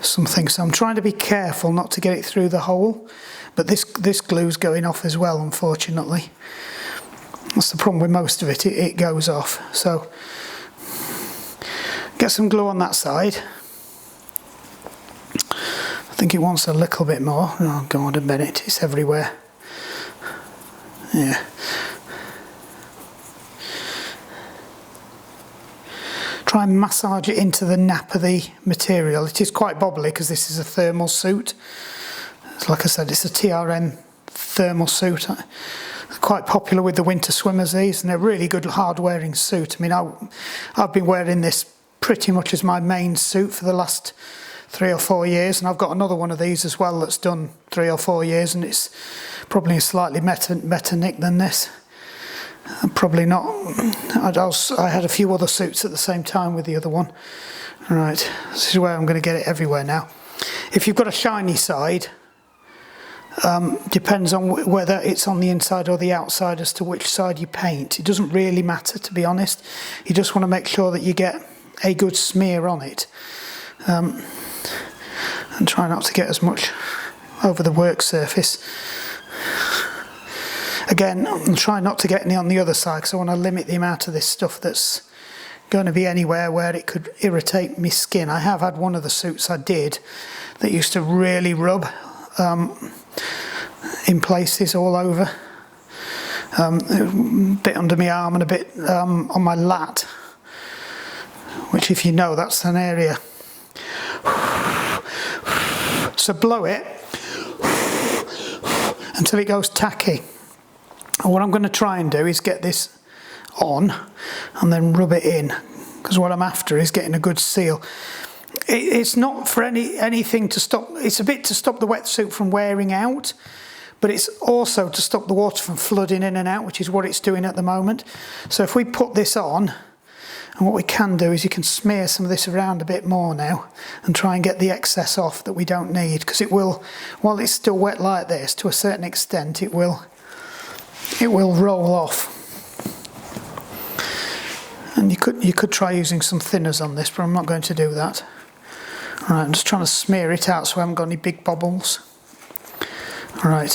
something. So I'm trying to be careful not to get it through the hole, but this glue's going off as well, unfortunately. That's the problem with most of it, it goes off. So get some glue on that side. I think it wants a little bit more. Oh God, I bet it's everywhere. Yeah. Try and massage it into the nap of the material. It is quite bobbly because this is a thermal suit. Like I said, it's a TRN thermal suit. Quite popular with the winter swimmers, these, and they're really good hard wearing suit. I mean, I've been wearing this pretty much as my main suit for the last 3 or 4 years, and I've got another one of these as well that's done 3 or 4 years, and it's probably a slightly better nick than this. Probably not. I had a few other suits at the same time with the other one. Right, this is where I'm going to get it everywhere now. If you've got a shiny side, depends on whether it's on the inside or the outside as to which side you paint. It doesn't really matter, to be honest. You just want to make sure that you get a good smear on it, and try not to get as much over the work surface. Again, I'm trying not to get any on the other side because I want to limit the amount of this stuff that's going to be anywhere where it could irritate my skin. I have had one of the suits I did that used to really rub in places all over, a bit under my arm and a bit on my lat, which, if you know, that's an area. So blow it until it goes tacky. And what I'm going to try and do is get this on and then rub it in, because what I'm after is getting a good seal. It's not for anything to stop, it's a bit to stop the wetsuit from wearing out, but it's also to stop the water from flooding in and out, which is what it's doing at the moment. So if we put this on, and what we can do is you can smear some of this around a bit more now and try and get the excess off that we don't need, because it will, while it's still wet like this, to a certain extent it will roll off. And you could try using some thinners on this, but I'm not going to do that. Right, I'm just trying to smear it out so I haven't got any big bobbles. Right,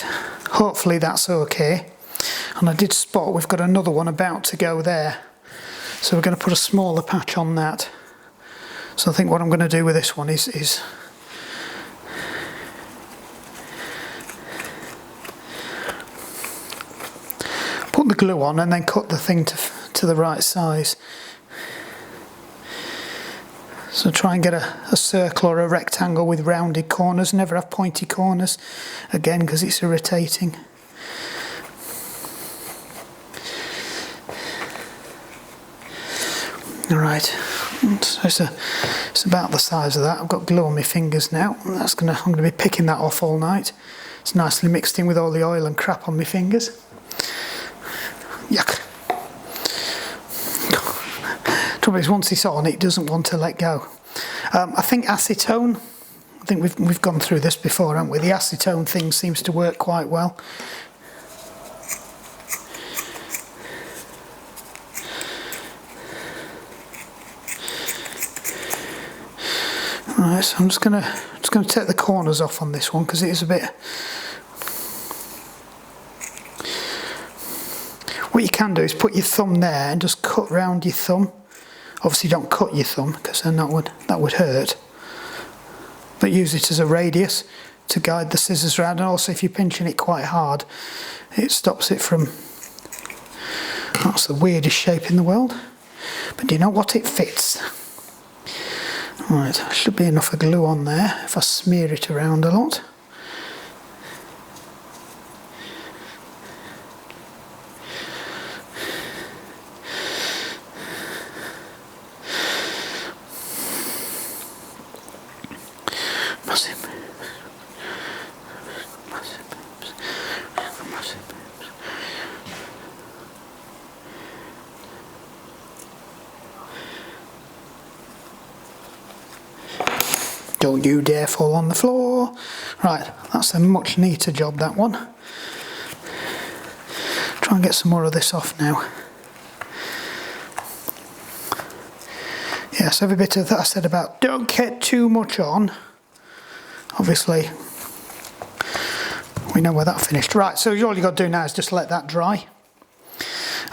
hopefully that's okay. And I did spot we've got another one about to go there, so we're going to put a smaller patch on that. So I think what I'm going to do with this one is put the glue on and then cut the thing to the right size. So try and get a circle or a rectangle with rounded corners. Never have pointy corners, again, because it's irritating. Alright, so it's about the size of that. I've got glue on my fingers now. I'm going to be picking that off all night. It's nicely mixed in with all the oil and crap on my fingers. Yuck. Trouble is, once it's on, it doesn't want to let go. I think acetone, I think we've gone through this before, haven't we? The acetone thing seems to work quite well. Right, so I'm just gonna take the corners off on this one because it is a bit. What you can do is put your thumb there and just cut round your thumb. Obviously don't cut your thumb because then that would hurt. But use it as a radius to guide the scissors around, and also if you're pinching it quite hard, it stops it from. That's the weirdest shape in the world. But do you know what? It fits. Right, should be enough of glue on there if I smear it around a lot. Don't you dare fall on the floor. Right, that's a much neater job, that one. Try and get some more of this off now. Yes, every bit of that I said about don't get too much on. Obviously, we know where that finished. Right, so all you got to do now is just let that dry.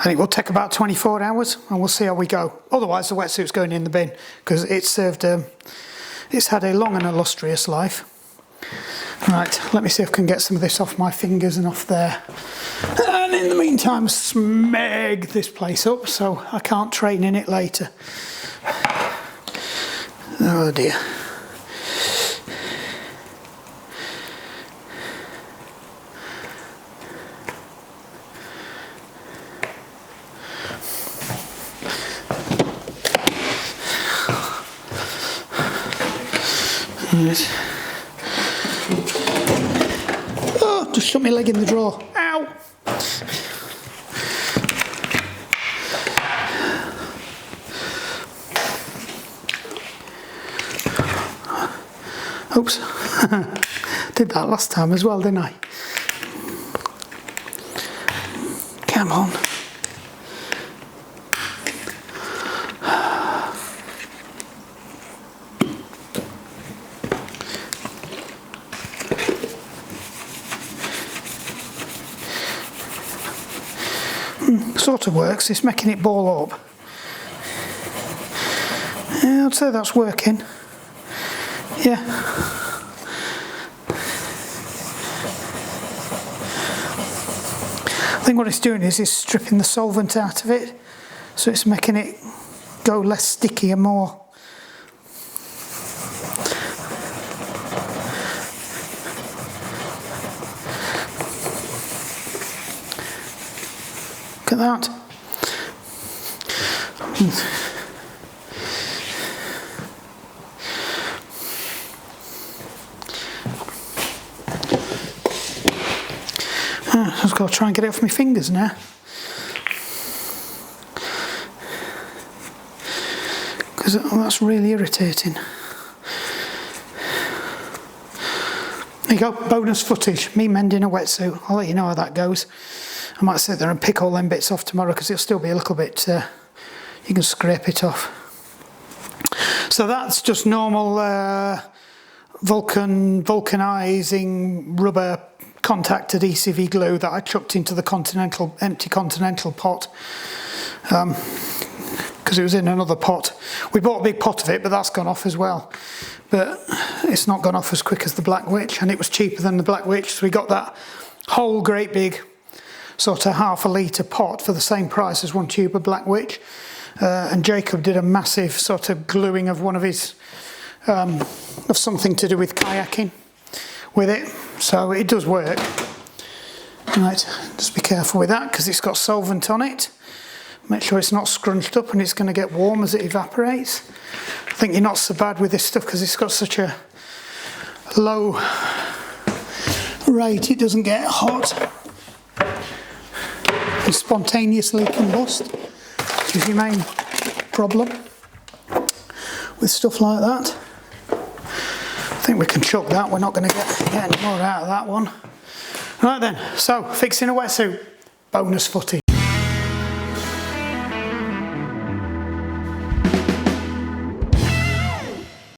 And it will take about 24 hours and we'll see how we go. Otherwise, the wetsuit's going in the bin because it's served... it's had a long and illustrious life. Right, let me see if I can get some of this off my fingers and off there. And in the meantime, smeg this place up so I can't train in it later. Oh dear. Oh, just shut my leg in the drawer. Ow! Oops. Did that last time as well, didn't I? Come on. Sort of works, it's making it ball up. Yeah, I'd say that's working. Yeah. I think what it's doing is it's stripping the solvent out of it, so it's making it go less sticky and more. Look at that. I've just got to try and get it off my fingers now. Because that's really irritating. There you go, bonus footage, me mending a wetsuit. I'll let you know how that goes. I might sit there and pick all them bits off tomorrow because it'll still be a little bit, you can scrape it off. So that's just normal vulcanizing rubber contact adhesive glue that I chucked into the empty Continental pot because it was in another pot. We bought a big pot of it, but that's gone off as well. But it's not gone off as quick as the Black Witch, and it was cheaper than the Black Witch, so we got that whole great big sort of ½ litre pot for the same price as one tube of Black Witch. And Jacob did a massive sort of gluing of one of his, of something to do with kayaking with it. So it does work. Right, just be careful with that because it's got solvent on it. Make sure it's not scrunched up and it's going to get warm as it evaporates. I think you're not so bad with this stuff because it's got such a low rate, it doesn't get hot and spontaneously combust, which is your main problem with stuff like that. I think we can chuck that, we're not going to get any more out of that one. Right then, so fixing a wetsuit, bonus footage.